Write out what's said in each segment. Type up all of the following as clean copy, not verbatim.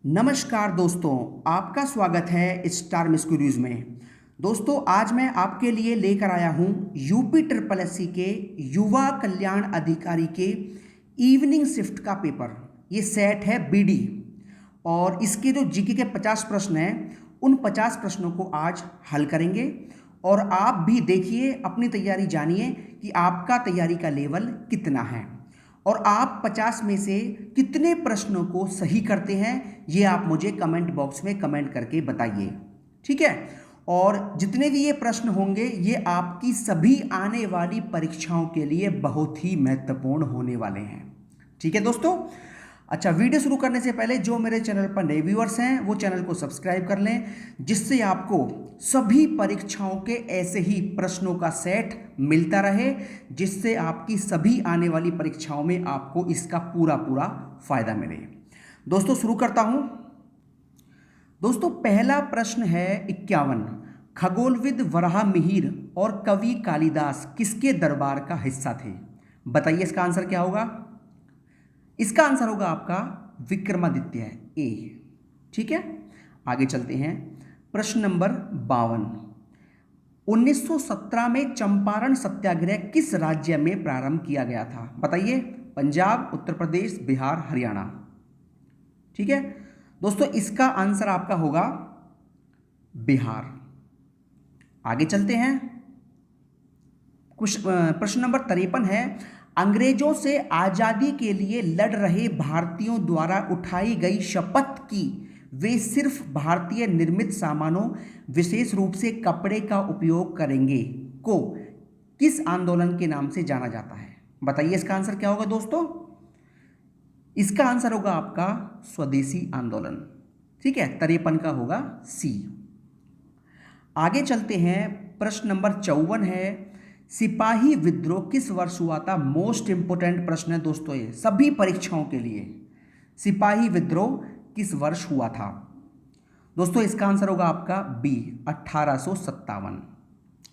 नमस्कार दोस्तों, आपका स्वागत है स्टार मिस्क्यूरीज में। दोस्तों, आज मैं आपके लिए लेकर आया हूं यूपी ट्रिपल एससी के युवा कल्याण अधिकारी के इवनिंग शिफ्ट का पेपर। ये सेट है बीडी और इसके जो जीके के 50 प्रश्न हैं, उन 50 प्रश्नों को आज हल करेंगे। और आप भी देखिए, अपनी तैयारी जानिए कि आपका तैयारी का लेवल कितना है और आप 50 में से कितने प्रश्नों को सही करते हैं, ये आप मुझे कमेंट बॉक्स में कमेंट करके बताइए। ठीक है। और जितने भी ये प्रश्न होंगे, ये आपकी सभी आने वाली परीक्षाओं के लिए बहुत ही महत्वपूर्ण होने वाले हैं। ठीक है दोस्तों। अच्छा, वीडियो शुरू करने से पहले जो मेरे चैनल पर नए व्यूअर्स हैं, वो चैनल को सब्सक्राइब कर लें, जिससे आपको सभी परीक्षाओं के ऐसे ही प्रश्नों का सेट मिलता रहे, जिससे आपकी सभी आने वाली परीक्षाओं में आपको इसका पूरा पूरा फायदा मिले। दोस्तों, शुरू करता हूं। दोस्तों, पहला प्रश्न है 51। खगोलविद वराह मिहिर और कवि कालिदास किसके दरबार का हिस्सा थे? बताइए इसका आंसर क्या होगा। इसका आंसर होगा आपका विक्रमादित्य ए। ठीक है, आगे चलते हैं। प्रश्न नंबर 52। 1917 में चंपारण सत्याग्रह किस राज्य में प्रारंभ किया गया था? बताइए। पंजाब, उत्तर प्रदेश, बिहार, हरियाणा। ठीक है दोस्तों, इसका आंसर आपका होगा बिहार। आगे चलते हैं। प्रश्न नंबर 53 है। अंग्रेजों से आजादी के लिए लड़ रहे भारतीयों द्वारा उठाई गई शपथ की वे सिर्फ भारतीय निर्मित सामानों, विशेष रूप से कपड़े का उपयोग करेंगे को किस आंदोलन के नाम से जाना जाता है? बताइए इसका आंसर क्या होगा दोस्तों। इसका आंसर होगा आपका स्वदेशी आंदोलन। ठीक है, 53 का होगा सी। आगे चलते हैं। प्रश्न नंबर 54 है। सिपाही विद्रोह किस वर्ष हुआ था? मोस्ट इंपोर्टेंट प्रश्न है दोस्तों, ये सभी परीक्षाओं के लिए। सिपाही विद्रोह किस वर्ष हुआ था? दोस्तों, इसका आंसर होगा आपका बी, 1857।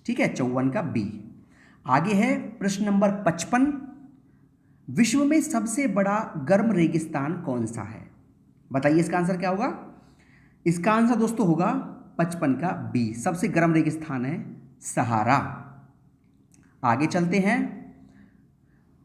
ठीक है, 54 का बी। आगे है प्रश्न नंबर 55। विश्व में सबसे बड़ा गर्म रेगिस्तान कौन सा है? बताइए इसका आंसर क्या होगा। इसका आंसर दोस्तों होगा 55 का बी, सबसे गर्म रेगिस्तान है सहारा। आगे चलते हैं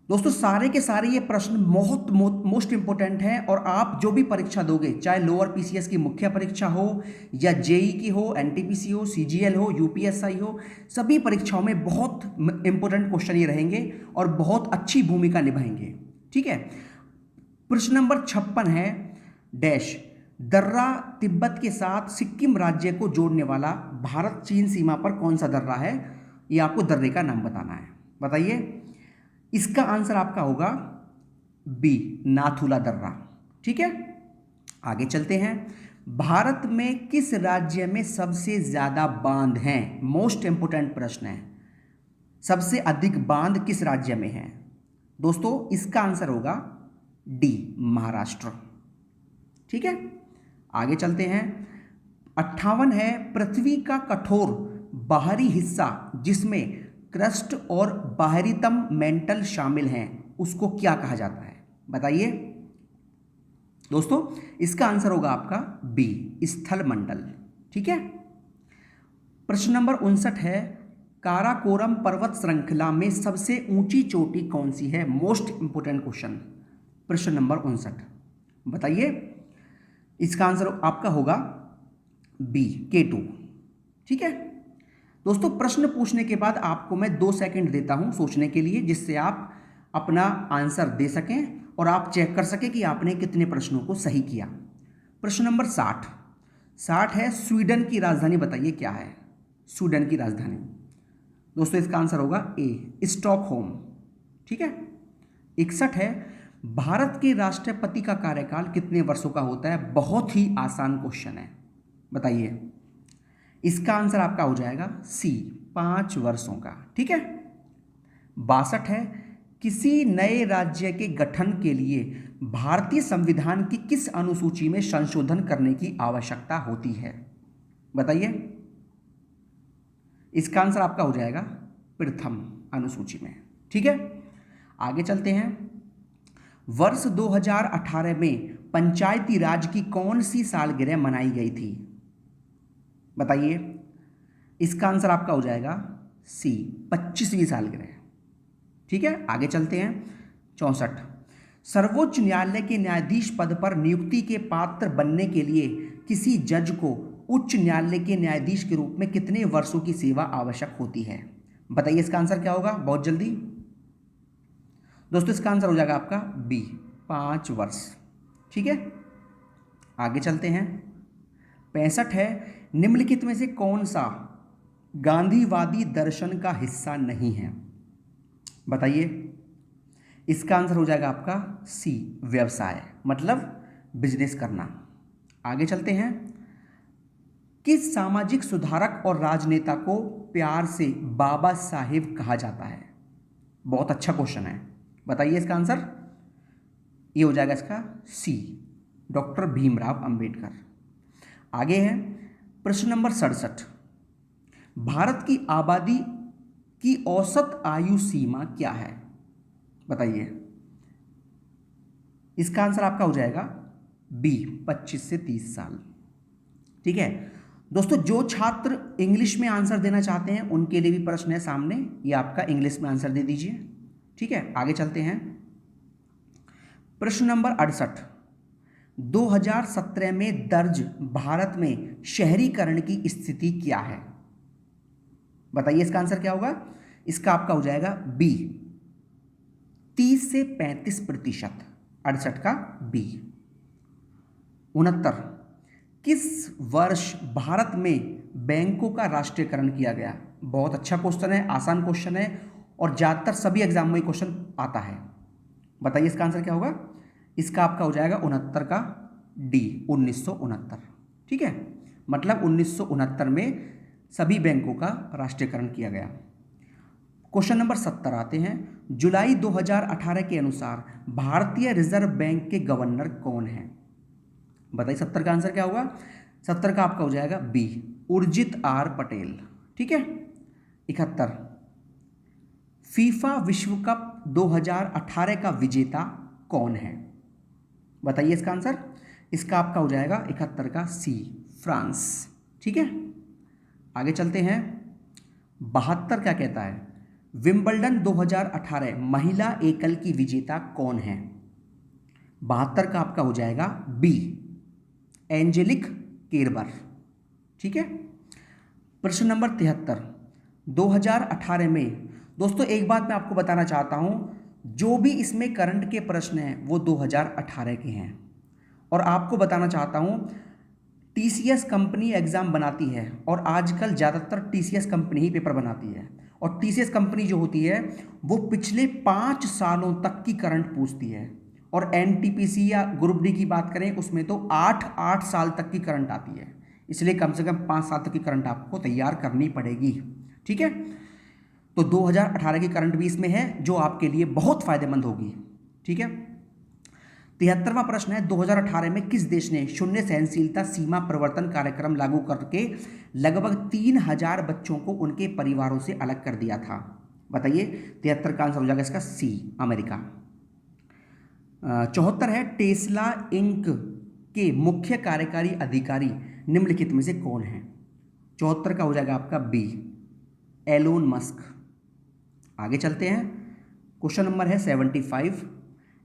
दोस्तों। सारे के सारे ये प्रश्न बहुत मोस्ट इंपोर्टेंट हैं और आप जो भी परीक्षा दोगे, चाहे लोअर पीसीएस की मुख्य परीक्षा हो या जेई की हो, एनटीपीसी हो, सीजीएल हो, यूपीएसआई हो, सभी परीक्षाओं में बहुत इंपोर्टेंट क्वेश्चन ये रहेंगे और बहुत अच्छी भूमिका निभाएंगे। ठीक है। प्रश्न नंबर 56 है। डैश दर्रा तिब्बत के साथ सिक्किम राज्य को जोड़ने वाला भारत चीन सीमा पर कौन सा दर्रा है? ये आपको दर्रे का नाम बताना है। बताइए। इसका आंसर आपका होगा बी, नाथुला दर्रा। ठीक है, आगे चलते हैं। भारत में किस राज्य में सबसे ज्यादा बांध हैं? मोस्ट इंपोर्टेंट प्रश्न है। सबसे अधिक बांध किस राज्य में है? दोस्तों, इसका आंसर होगा डी, महाराष्ट्र। ठीक है, आगे चलते हैं। 58 है। पृथ्वी का कठोर बाहरी हिस्सा जिसमें क्रस्ट और बाहरीतम मेंटल शामिल हैं, उसको क्या कहा जाता है? बताइए दोस्तों। इसका आंसर होगा आपका बी, स्थल मंडल। ठीक है। प्रश्न नंबर 59 है। काराकोरम पर्वत श्रृंखला में सबसे ऊंची चोटी कौन सी है? Most important question. प्रश्न नंबर 59, बताइए। इसका आंसर आपका होगा बी, K2। ठीक है दोस्तों, प्रश्न पूछने के बाद आपको मैं 2 सेकंड देता हूं सोचने के लिए, जिससे आप अपना आंसर दे सकें और आप चेक कर सकें कि आपने कितने प्रश्नों को सही किया। प्रश्न नंबर 60 है। स्वीडन की राजधानी बताइए क्या है? स्वीडन की राजधानी दोस्तों, इसका आंसर होगा ए, स्टॉकहोम। ठीक है। 61 है। भारत के राष्ट्रपति का कार्यकाल कितने वर्षों का होता है? बहुत ही आसान क्वेश्चन है, बताइए। इसका आंसर आपका हो जाएगा सी, 5 वर्षों का। ठीक है। 62 है। किसी नए राज्य के गठन के लिए भारतीय संविधान की किस अनुसूची में संशोधन करने की आवश्यकता होती है? बताइए। इसका आंसर आपका हो जाएगा प्रथम अनुसूची में। ठीक है, आगे चलते हैं। वर्ष 2018 में पंचायती राज की कौन सी सालगिरह मनाई गई थी? बताइए। इसका आंसर आपका हो जाएगा सी, 25वीं सालगिरह। ठीक है, आगे चलते हैं। 64, सर्वोच्च न्यायालय के न्यायाधीश पद पर नियुक्ति के पात्र बनने के लिए किसी जज को उच्च न्यायालय के न्यायाधीश के रूप में कितने वर्षों की सेवा आवश्यक होती है? बताइए इसका आंसर क्या होगा, बहुत जल्दी। दोस्तों इसका आंसर हो जाएगा आपका बी, 5 वर्ष। ठीक है, आगे चलते हैं। 65 है, निम्नलिखित में से कौन सा गांधीवादी दर्शन का हिस्सा नहीं है? बताइए। इसका आंसर हो जाएगा आपका सी, व्यवसाय, मतलब बिजनेस करना। आगे चलते हैं। किस सामाजिक सुधारक और राजनेता को प्यार से बाबा साहेब कहा जाता है? बहुत अच्छा क्वेश्चन है, बताइए इसका आंसर। ये हो जाएगा इसका सी, डॉक्टर भीमराव अंबेडकर। आगे है प्रश्न नंबर 67, भारत की आबादी की औसत आयु सीमा क्या है? बताइए। इसका आंसर आपका हो जाएगा बी, 25 से 30 साल। ठीक है दोस्तों, जो छात्र इंग्लिश में आंसर देना चाहते हैं उनके लिए भी प्रश्न है सामने, ये आपका इंग्लिश में आंसर दे दीजिए। ठीक है, आगे चलते हैं। प्रश्न नंबर 68, 2017 में दर्ज भारत में शहरीकरण की स्थिति क्या है? बताइए इसका आंसर क्या होगा। इसका आपका हो जाएगा बी, 30 से 35%, 68 का बी। 69, किस वर्ष भारत में बैंकों का राष्ट्रीयकरण किया गया? बहुत अच्छा क्वेश्चन है, आसान क्वेश्चन है और ज़्यादातर सभी एग्जाम में क्वेश्चन आता है। बताइए इसका आंसर क्या होगा। इसका आपका हो जाएगा 69 का डी, 1969। ठीक है, मतलब 1969 में सभी बैंकों का राष्ट्रीयकरण किया गया। क्वेश्चन नंबर 70 आते हैं। जुलाई 2018 के अनुसार भारतीय रिजर्व बैंक के गवर्नर कौन है? बताइए 70 का आंसर क्या होगा। 70 का आपका हो जाएगा बी, उर्जित आर पटेल। ठीक है। 71, फीफा विश्व कप 2018 का विजेता कौन है? बताइए इसका आंसर। इसका आपका हो जाएगा 71 का सी, फ्रांस। ठीक है, आगे चलते हैं। 72 क्या कहता है, विंबलडन 2018 महिला एकल की विजेता कौन है? 72 का आपका हो जाएगा बी, एंजेलिक केरबर। ठीक है। प्रश्न नंबर 73, 2018 में दोस्तों एक बात मैं आपको बताना चाहता हूं, जो भी इसमें करंट के प्रश्न हैं वो 2018 के हैं और आपको बताना चाहता हूं टीसीएस कंपनी एग्जाम बनाती है और आजकल ज़्यादातर टीसीएस कंपनी ही पेपर बनाती है और टीसीएस कंपनी जो होती है वो पिछले 5 सालों तक की करंट पूछती है और एनटीपीसी या ग्रुप डी की बात करें उसमें तो 8 साल तक की करंट आती है, इसलिए कम से कम 5 साल तक की करंट आपको तैयार करनी पड़ेगी। ठीक है, तो 2018 की करंट भी इसमें है जो आपके लिए बहुत फायदेमंद होगी। ठीक है। 73वां प्रश्न है, 2018 में किस देश ने शून्य सहनशीलता सीमा प्रवर्तन कार्यक्रम लागू करके लगभग 3000 बच्चों को उनके परिवारों से अलग कर दिया था? बताइए। 73 का आंसर हो जाएगा इसका सी, अमेरिका। 74 है, टेस्ला इंक के मुख्य कार्यकारी अधिकारी निम्नलिखित में से कौन है? 74 का हो जाएगा आपका बी, एलोन मस्क। आगे चलते हैं। क्वेश्चन नंबर है 75,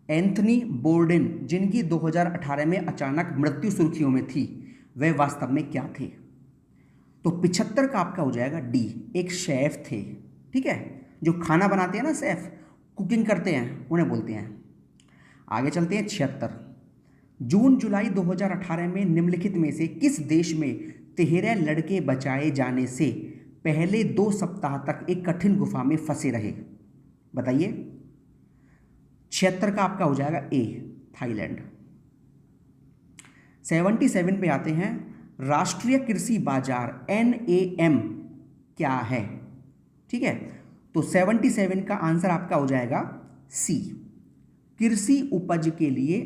एंथनी बोर्डेन जिनकी 2018 में अचानक मृत्यु सुर्खियों में थी वे वास्तव में क्या थे? तो 75 का आपका हो जाएगा डी, एक शेफ थे। ठीक है, जो खाना बनाते हैं ना, शेफ कुकिंग करते हैं उन्हें बोलते हैं। आगे चलते हैं। 76, जून जुलाई 2018 में निम्नलिखित में से किस देश में 13 लड़के बचाए जाने से पहले 2 सप्ताह तक एक कठिन गुफा में फंसे रहे? बताइए। 76 का आपका हो जाएगा ए, थाईलैंड। 77 पे आते हैं, राष्ट्रीय कृषि बाजार NAM क्या है? ठीक है, तो 77 का आंसर आपका हो जाएगा सी, कृषि उपज के लिए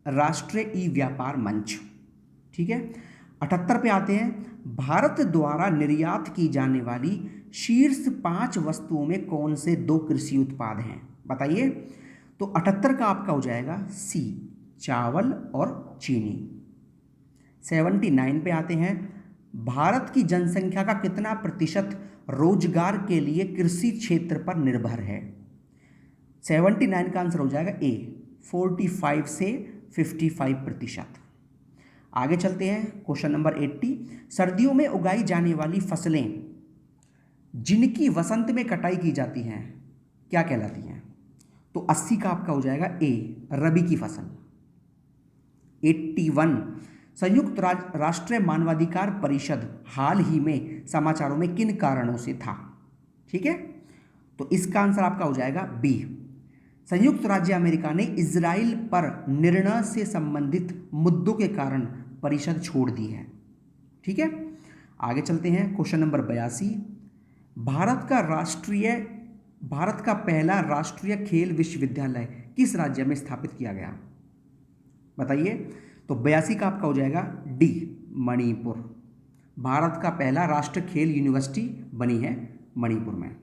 राष्ट्रीय ई व्यापार मंच। ठीक है। 78 पे आते हैं, भारत द्वारा निर्यात की जाने वाली शीर्ष 5 वस्तुओं में कौन से 2 कृषि उत्पाद हैं? बताइए। तो 78 का आपका हो जाएगा सी, चावल और चीनी। 79 पे आते हैं, भारत की जनसंख्या का कितना प्रतिशत रोजगार के लिए कृषि क्षेत्र पर निर्भर है? 79 का आंसर हो जाएगा ए, 45 से 55%। आगे चलते हैं, क्वेश्चन नंबर 80, सर्दियों में उगाई जाने वाली फसलें जिनकी वसंत में कटाई की जाती हैं क्या कहलाती हैं? तो 80 का आपका हो जाएगा ए, रबी की फसल। 81, संयुक्त राष्ट्र मानवाधिकार परिषद हाल ही में समाचारों में किन कारणों से था? ठीक है, तो इसका आंसर आपका हो जाएगा बी, संयुक्त राज्य अमेरिका ने इजराइल पर निर्णय से संबंधित मुद्दों के कारण परिषद छोड़ दी है। ठीक है, आगे चलते हैं, क्वेश्चन नंबर 82, भारत का पहला राष्ट्रीय खेल विश्वविद्यालय किस राज्य में स्थापित किया गया? बताइए। तो 82 का आपका हो जाएगा डी, मणिपुर। भारत का पहला राष्ट्रीय खेल यूनिवर्सिटी बनी है मणिपुर में।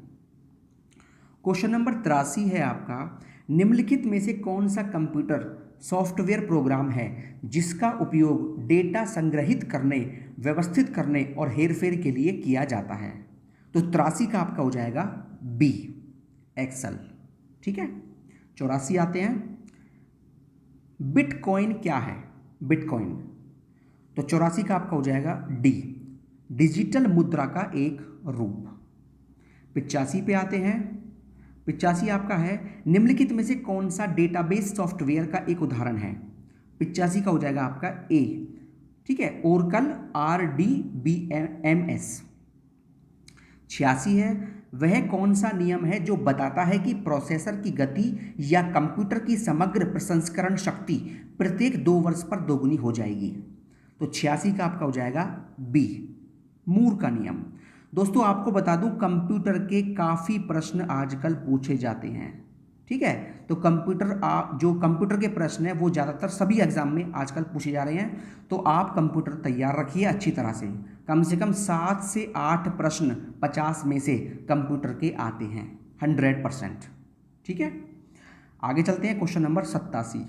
क्वेश्चन नंबर 83 है आपका, निम्नलिखित में से कौन सा कंप्यूटर सॉफ्टवेयर प्रोग्राम है जिसका उपयोग डेटा संग्रहित करने, व्यवस्थित करने और हेरफेर के लिए किया जाता है? तो 83 का आपका हो जाएगा बी, एक्सेल। ठीक है, 84 आते हैं, बिटकॉइन क्या है? बिटकॉइन, तो 84 का आपका हो जाएगा डी, डिजिटल मुद्रा का एक रूप। 85 पे आते हैं, 85 आपका है, निम्नलिखित में से कौन सा डेटाबेस सॉफ्टवेयर का एक उदाहरण है? 85 का हो जाएगा आपका ए, ठीक है, ओरेकल RDBMS। 86 है, वह कौन सा नियम है जो बताता है कि प्रोसेसर की गति या कंप्यूटर की समग्र प्रसंस्करण शक्ति प्रत्येक 2 वर्ष पर दोगुनी हो जाएगी? तो 86 का आपका हो जाएगा बी, मूर का नियम। दोस्तों आपको बता दूं, कंप्यूटर के काफ़ी प्रश्न आजकल पूछे जाते हैं। ठीक है, तो जो कंप्यूटर के प्रश्न हैं वो ज़्यादातर सभी एग्जाम में आजकल पूछे जा रहे हैं, तो आप कंप्यूटर तैयार रखिए अच्छी तरह से। कम 7 से 8 प्रश्न 50 में से कंप्यूटर के आते हैं 100%। ठीक है, आगे चलते हैं, क्वेश्चन नंबर 87,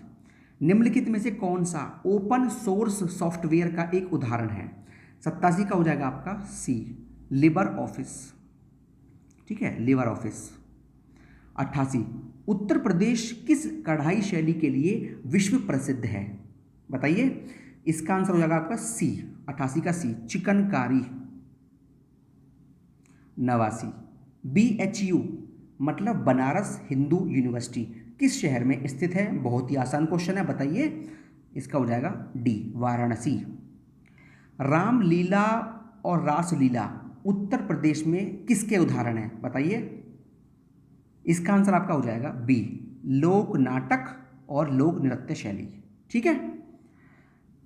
निम्नलिखित में से कौन सा ओपन सोर्स सॉफ्टवेयर का एक उदाहरण है? 87 का हो जाएगा आपका सी, लिबर ऑफिस। ठीक है, लिबर ऑफिस। 88, उत्तर प्रदेश किस कढ़ाई शैली के लिए विश्व प्रसिद्ध है? बताइए। इसका आंसर हो जाएगा आपका सी, 88 का सी, चिकनकारी। 89, BHU मतलब बनारस हिंदू यूनिवर्सिटी किस शहर में स्थित है? बहुत ही आसान क्वेश्चन है, बताइए। इसका हो जाएगा डी, वाराणसी। रामलीला और रासलीला उत्तर प्रदेश में किसके उदाहरण हैं? बताइए। इसका आंसर आपका हो जाएगा बी, लोक नाटक और लोक नृत्य शैली। ठीक है,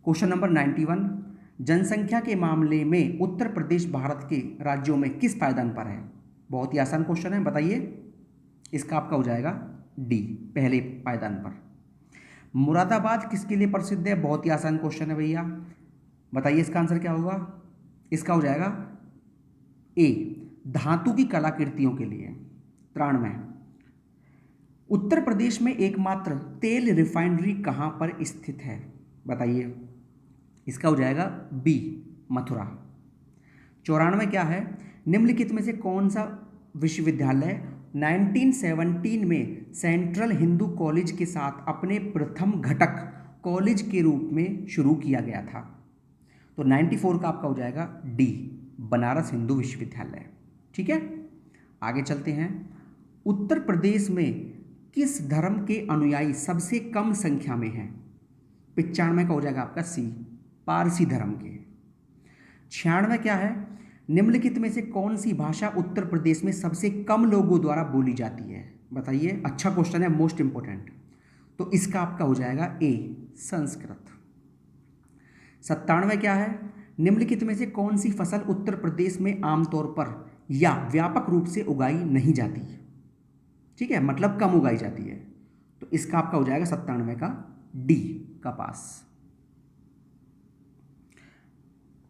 क्वेश्चन नंबर 91, जनसंख्या के मामले में उत्तर प्रदेश भारत के राज्यों में किस पायदान पर है? बहुत ही आसान क्वेश्चन है, बताइए। इसका आपका हो जाएगा डी, पहले पायदान पर। मुरादाबाद किसके लिए प्रसिद्ध है? बहुत ही आसान क्वेश्चन है भैया, बताइए। इसका आंसर क्या होगा? इसका हो जाएगा ए, धातु की कलाकृतियों के लिए। 93, उत्तर प्रदेश में एकमात्र तेल रिफाइनरी कहाँ पर स्थित है? बताइए। इसका हो जाएगा बी, मथुरा। 94 क्या है, निम्नलिखित में से कौन सा विश्वविद्यालय 1917 में सेंट्रल हिंदू कॉलेज के साथ अपने प्रथम घटक कॉलेज के रूप में शुरू किया गया था? तो 94 का आपका हो जाएगा डी, बनारस हिंदू विश्वविद्यालय। ठीक है, आगे चलते हैं, उत्तर प्रदेश में किस धर्म के अनुयायी सबसे कम संख्या में हैं? 95 का हो जाएगा आपका सी, पारसी धर्म के। 96 क्या है, निम्नलिखित में से कौन सी भाषा उत्तर प्रदेश में सबसे कम लोगों द्वारा बोली जाती है? बताइए, अच्छा क्वेश्चन है, मोस्ट इंपोर्टेंट। तो इसका आपका हो जाएगा ए, संस्कृत। 97 क्या है, निम्नलिखित में से कौन सी फसल उत्तर प्रदेश में आमतौर पर या व्यापक रूप से उगाई नहीं जाती? ठीक है, मतलब कम उगाई जाती है। तो इसका आपका हो जाएगा 97 का डी, कपास।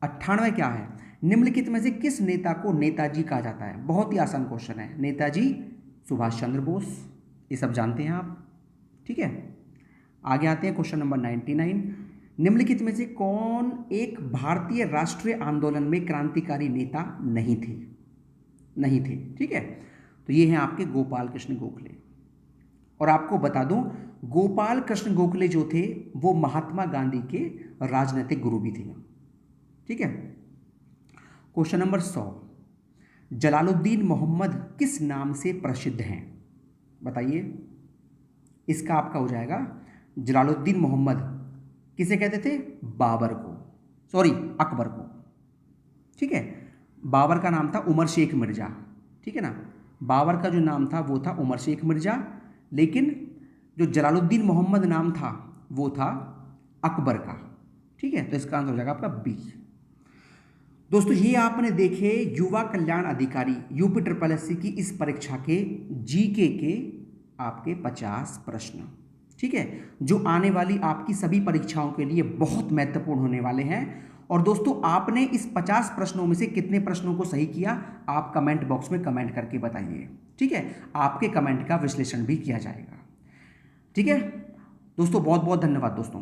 98 क्या है, निम्नलिखित में से किस नेता को नेताजी कहा जाता है? बहुत ही आसान क्वेश्चन है, नेताजी सुभाष चंद्र बोस, ये सब जानते हैं आप। ठीक है, आगे आते हैं क्वेश्चन नंबर 99। निम्नलिखित में से कौन एक भारतीय राष्ट्रीय आंदोलन में क्रांतिकारी नेता नहीं थे? ठीक है, तो ये हैं आपके गोपाल कृष्ण गोखले। और आपको बता दूं, गोपाल कृष्ण गोखले जो थे वो महात्मा गांधी के राजनीतिक गुरु भी थे। ठीक है, क्वेश्चन नंबर 100। जलालुद्दीन मोहम्मद किस नाम से प्रसिद्ध हैं? बताइए। इसका आपका हो जाएगा जलालुद्दीन मोहम्मद किसे कहते थे? बाबर को, सॉरी अकबर को। ठीक है, बाबर का नाम था उमर शेख मिर्जा। ठीक है ना, बाबर का जो नाम था वो था उमर शेख मिर्जा, लेकिन जो जलालुद्दीन मोहम्मद नाम था वो था अकबर का। ठीक है, तो इसका आंसर हो जाएगा आपका बी। दोस्तों ये आपने देखे युवा कल्याण अधिकारी यूपी SSS की इस परीक्षा के जीके के आपके 50 प्रश्न। ठीक है, जो आने वाली आपकी सभी परीक्षाओं के लिए बहुत महत्वपूर्ण होने वाले हैं। और दोस्तों आपने इस 50 प्रश्नों में से कितने प्रश्नों को सही किया, आप कमेंट बॉक्स में कमेंट करके बताइए। ठीक है, आपके कमेंट का विश्लेषण भी किया जाएगा। ठीक है दोस्तों, बहुत बहुत धन्यवाद दोस्तों।